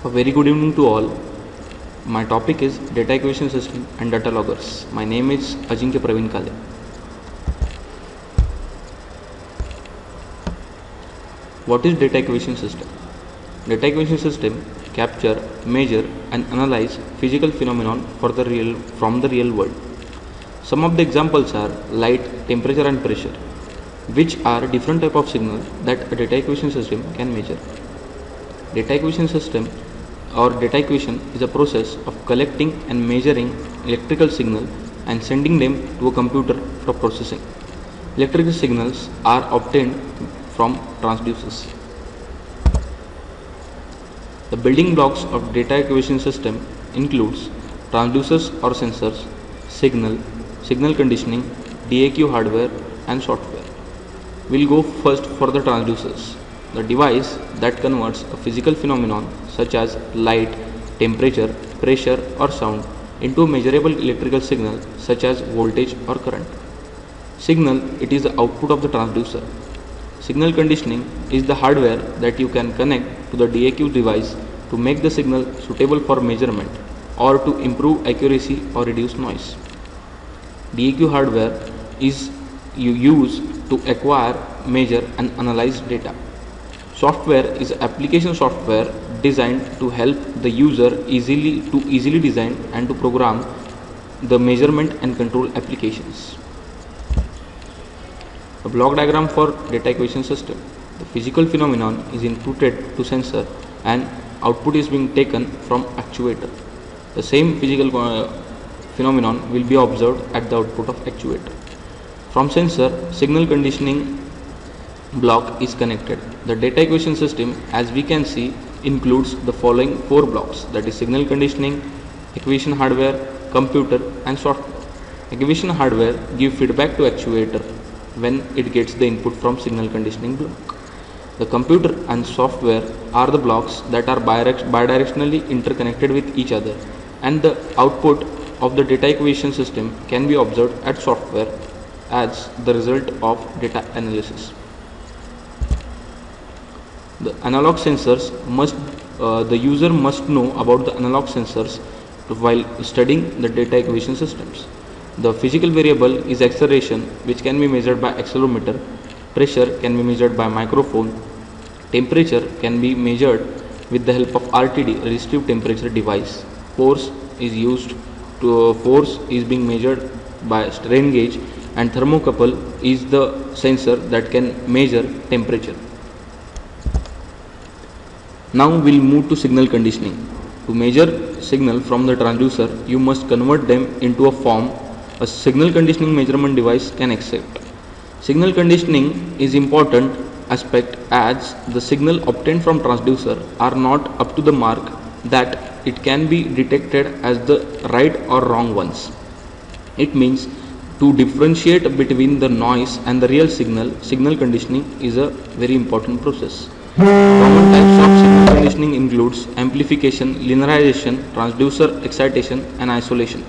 A very good evening to all. My topic is data acquisition system and data loggers. My name is Ajinkya Praveen Kale. What is data acquisition system? Data acquisition system capture, measure and analyze physical phenomenon from the real world. Some of the examples are light, temperature and pressure, which are different type of signals that a data acquisition system can measure. Data acquisition system or data acquisition is a process of collecting and measuring electrical signal and sending them to a computer for processing. Electrical signals are obtained from transducers. The building blocks of data acquisition system includes transducers or sensors, signal conditioning, DAQ hardware and software. We'll go first for the transducers, the device that converts a physical phenomenon such as light, temperature, pressure or sound into a measurable electrical signal such as voltage or current. Signal, it is the output of the transducer. Signal conditioning is the hardware that you can connect to the DAQ device to make the signal suitable for measurement or to improve accuracy or reduce noise. DAQ hardware is you use to acquire, measure and analyze data. Software is application software designed to help the user easily design and to program the measurement and control applications. A block diagram for data acquisition system. The physical phenomenon is inputted to sensor and output is being taken from actuator. The same physical phenomenon will be observed at the output of actuator. From sensor, signal conditioning block is connected. The data acquisition system, as we can see, includes the following 4 blocks, that is signal conditioning, acquisition hardware, computer and software. Acquisition hardware give feedback to actuator when it gets the input from signal conditioning block. The computer and software are the blocks that are bidirectionally interconnected with each other, and the output of the data acquisition system can be observed at software as the result of data analysis. The analog sensors the user must know about the analog sensors while studying the data acquisition systems. The physical variable is acceleration, which can be measured by accelerometer. Pressure can be measured by microphone. Temperature can be measured with the help of RTD, resistive temperature device. Force is being measured by strain gauge, and thermocouple is the sensor that can measure temperature. Now we'll move to signal conditioning. To measure signal from the transducer, you must convert them into a form a signal conditioning measurement device can accept. Signal conditioning is important aspect as the signal obtained from transducer are not up to the mark that it can be detected as the right or wrong ones. It means to differentiate between the noise and the real signal conditioning is a very important process. Common types of signal conditioning includes amplification, linearization, transducer excitation and isolation.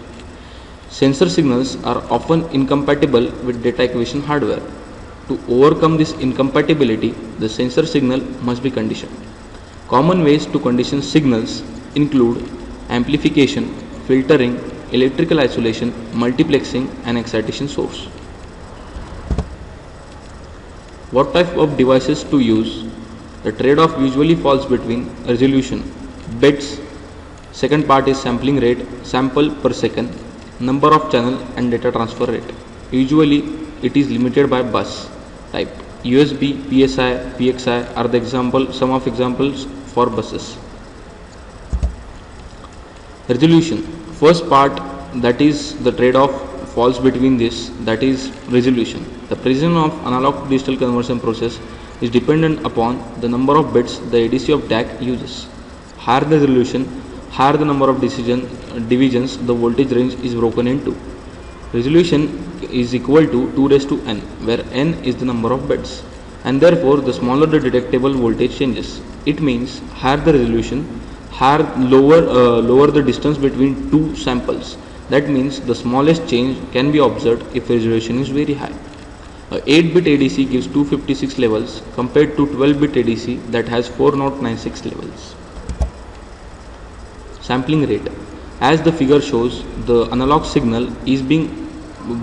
Sensor signals are often incompatible with data acquisition hardware. To overcome this incompatibility, the sensor signal must be conditioned. Common ways to condition signals include amplification, filtering, electrical isolation, multiplexing and excitation source. What type of devices to use? The trade-off usually falls between resolution, bits, second part is sampling rate, sample per second, number of channel and data transfer rate. Usually it is limited by bus type. USB, PSI, PXI are some of examples for buses. Resolution. First part, that is the trade-off falls between this, that is resolution. The precision of analog to digital conversion process is dependent upon the number of bits the ADC of DAC uses. Higher the resolution, higher the number of divisions the voltage range is broken into. Resolution is equal to 2 raised to n, where n is the number of bits, and therefore the smaller the detectable voltage changes. It means higher the resolution, lower the distance between two samples. That means the smallest change can be observed if resolution is very high. A 8-bit ADC gives 256 levels compared to 12-bit ADC that has 4096 levels. Sampling rate. As the figure shows, the analog signal is being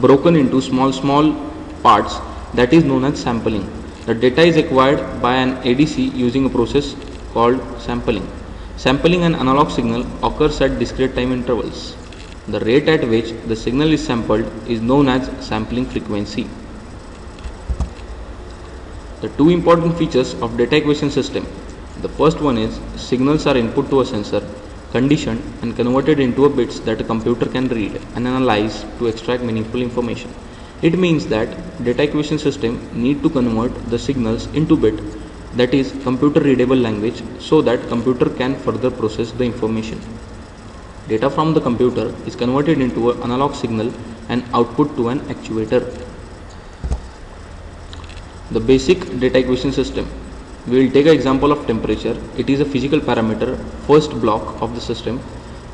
broken into small parts, that is known as sampling. The data is acquired by an ADC using a process called sampling. Sampling an analog signal occurs at discrete time intervals. The rate at which the signal is sampled is known as sampling frequency. The two important features of data acquisition system. The first one is signals are input to a sensor, conditioned and converted into a bits that a computer can read and analyze to extract meaningful information. It means that data acquisition system need to convert the signals into bit, that is computer readable language, so that computer can further process the information. Data from the computer is converted into an analog signal and output to an actuator. The basic data acquisition system. We will take an example of temperature. It is a physical parameter, first block of the system.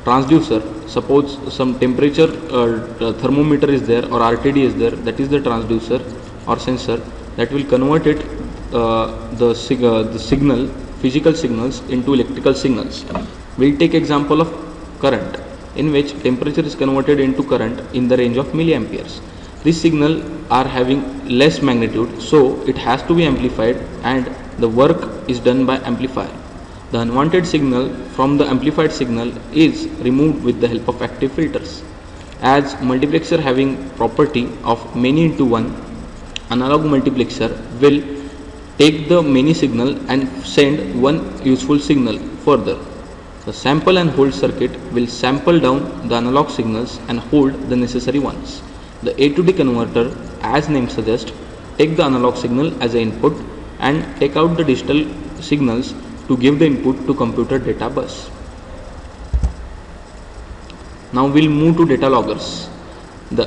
Transducer, suppose some temperature thermometer is there or RTD is there, that is the transducer or sensor that will convert it the signal, physical signals into electrical signals. We will take example of current, in which temperature is converted into current in the range of milliamperes. This signal are having less magnitude, so it has to be amplified and the work is done by amplifier. The unwanted signal from the amplified signal is removed with the help of active filters. As multiplexer having property of many into one, analog multiplexer will take the many signal and send one useful signal further. The sample and hold circuit will sample down the analog signals and hold the necessary ones. The A to D converter, as name suggests, take the analog signal as an input and take out the digital signals to give the input to computer data bus. Now we'll move to data loggers.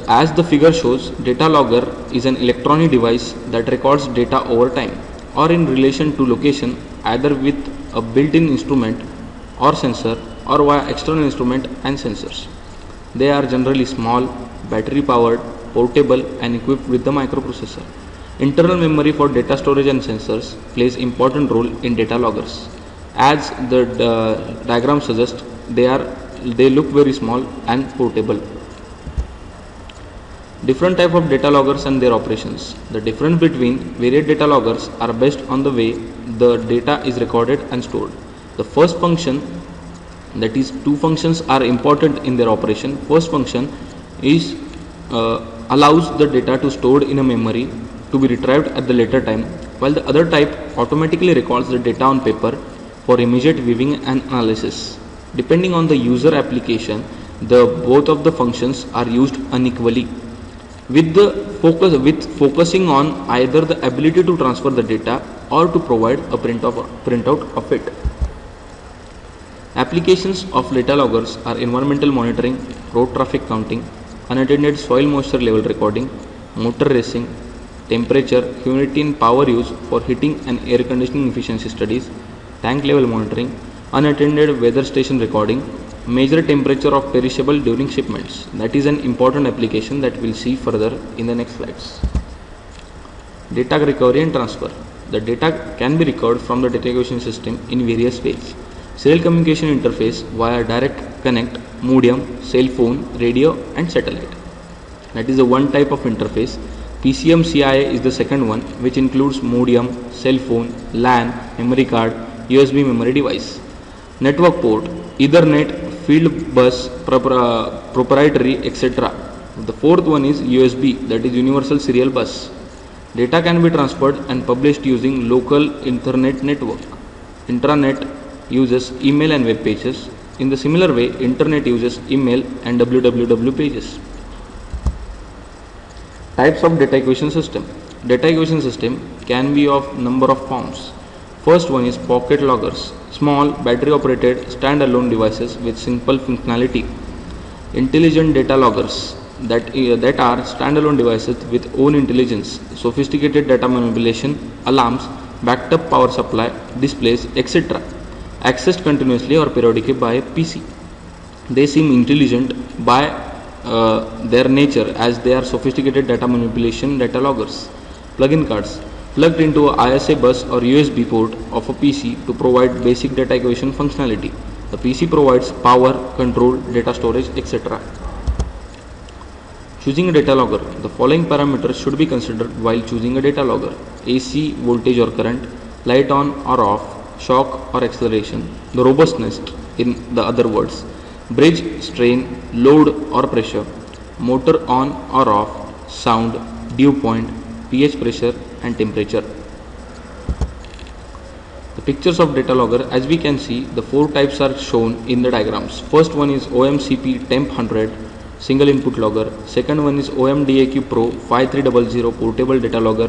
As the figure shows, data logger is an electronic device that records data over time or in relation to location, either with a built-in instrument or sensor or via external instrument and sensors. They are generally small, battery powered, portable and equipped with the microprocessor. Internal memory for data storage and sensors plays important role in data loggers. As the diagram suggests, they look very small and portable. Different type of data loggers and their operations. The difference between various data loggers are based on the way the data is recorded and stored. The first function, that is two functions are important in their operation. First function is allows the data to stored in a memory to be retrieved at the later time, while the other type automatically records the data on paper for immediate viewing and analysis. Depending on the user application, both of the functions are used unequally, with focusing on either the ability to transfer the data or to provide a printout of it. Applications of data loggers are environmental monitoring, road traffic counting, unattended soil moisture level recording, motor racing, temperature, humidity and power use for heating and air conditioning efficiency studies, tank level monitoring, unattended weather station recording, measure temperature of perishable during shipments. That is an important application that we'll see further in the next slides. Data recovery and transfer. The data can be recovered from the data acquisition system in various ways. Serial communication interface via direct connect, modem, cell phone, radio and satellite. That is the one type of interface. PCM CIA is the second one, which includes modem, cell phone, LAN, memory card, USB memory device. Network port, Ethernet, field bus, proprietary, etc. The fourth one is USB, that is Universal Serial Bus. Data can be transferred and published using local Internet network. Intranet uses email and web pages. In the similar way, Internet uses email and www pages. Types of data acquisition system. Data acquisition system can be of number of forms. First one is pocket loggers, small battery operated standalone devices with simple functionality. Intelligent data loggers, that are standalone devices with own intelligence, sophisticated data manipulation, alarms, backed up power supply, displays, etc. Accessed continuously or periodically by a PC. They seem intelligent by their nature, as they are sophisticated data manipulation data loggers. Plug-in cards, plugged into a ISA bus or USB port of a PC to provide basic data acquisition functionality. The PC provides power, control, data storage, etc. Choosing a data logger. The following parameters should be considered while choosing a data logger: AC, voltage or current, light on or off, shock or acceleration, the robustness, in the other words, bridge, strain, load or pressure, motor on or off, sound, dew point, pH pressure and temperature. The pictures of data logger, as we can see, the four types are shown in the diagrams. First one is OMCP Temp 100 single input logger. Second one is OMDAQ Pro 5300 portable data logger.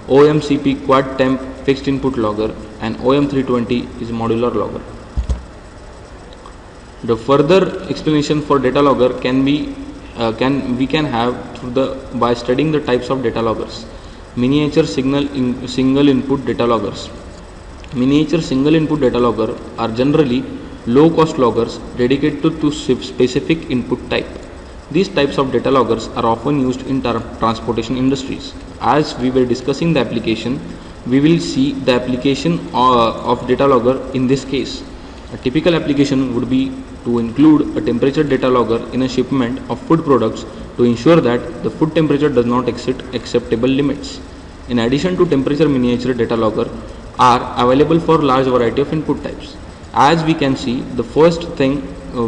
OMCP Quad Temp fixed input logger, and OM320 is modular logger. The further explanation for data logger we can have by studying the types of data loggers. Miniature single input data loggers. Miniature single input data logger are generally low cost loggers dedicated to specific input type. These types of data loggers are often used in transportation industries. As we were discussing the application, we will see the application of data logger in this case. A typical application would be to include a temperature data logger in a shipment of food products to ensure that the food temperature does not exceed acceptable limits. In addition to temperature, miniature data logger are available for large variety of input types. As we can see, the first thing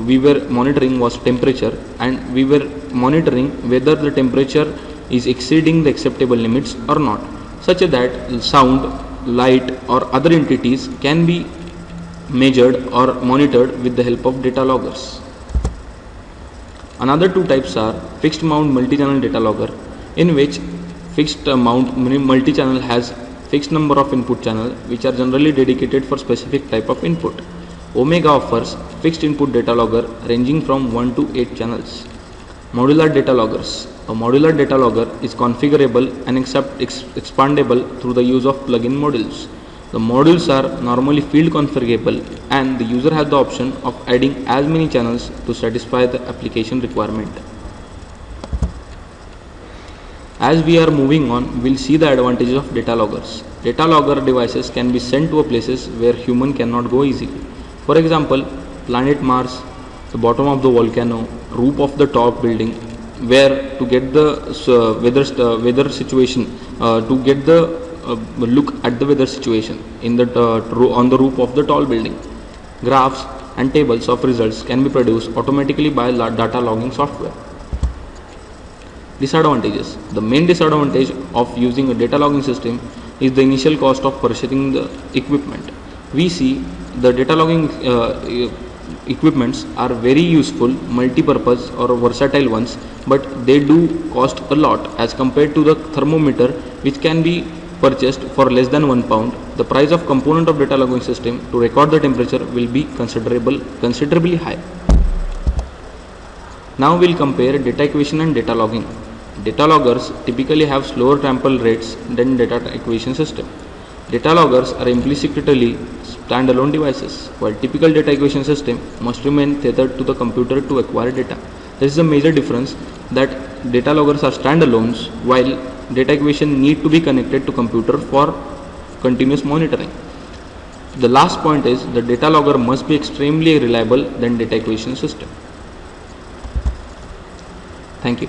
we were monitoring was temperature, and we were monitoring whether the temperature is exceeding the acceptable limits or not, such that sound, light or other entities can be measured or monitored with the help of data loggers. Another two types are fixed mount multi-channel data logger, in which fixed mount multi-channel has fixed number of input channels which are generally dedicated for specific type of input. Omega offers fixed input data logger ranging from 1 to 8 channels. Modular data loggers. A modular data logger is configurable and expandable through the use of plug-in modules. The modules are normally field configurable, and the user has the option of adding as many channels to satisfy the application requirement. As we are moving on, we will see the advantages of data loggers. Data logger devices can be sent to places where human cannot go easily. For example, planet Mars, the bottom of the volcano, roof of the top building, where to get the weather situation, to get the look at the weather situation in the on the roof of the tall building. Graphs and tables of results can be produced automatically by data logging software. Disadvantages. The main disadvantage of using a data logging system is the initial cost of purchasing the equipment. We see the data logging equipments are very useful, multi-purpose or versatile ones, but they do cost a lot as compared to the thermometer, which can be purchased for less than £1. The price of component of data logging system to record the temperature will be considerably high. Now we will compare data acquisition and data logging. Data loggers typically have slower sample rates than data acquisition system. Data loggers are implicitly standalone devices, while typical data acquisition system must remain tethered to the computer to acquire data. There is a major difference that data loggers are standalones, while data acquisition need to be connected to computer for continuous monitoring. The last point is the data logger must be extremely reliable than data acquisition system. Thank you.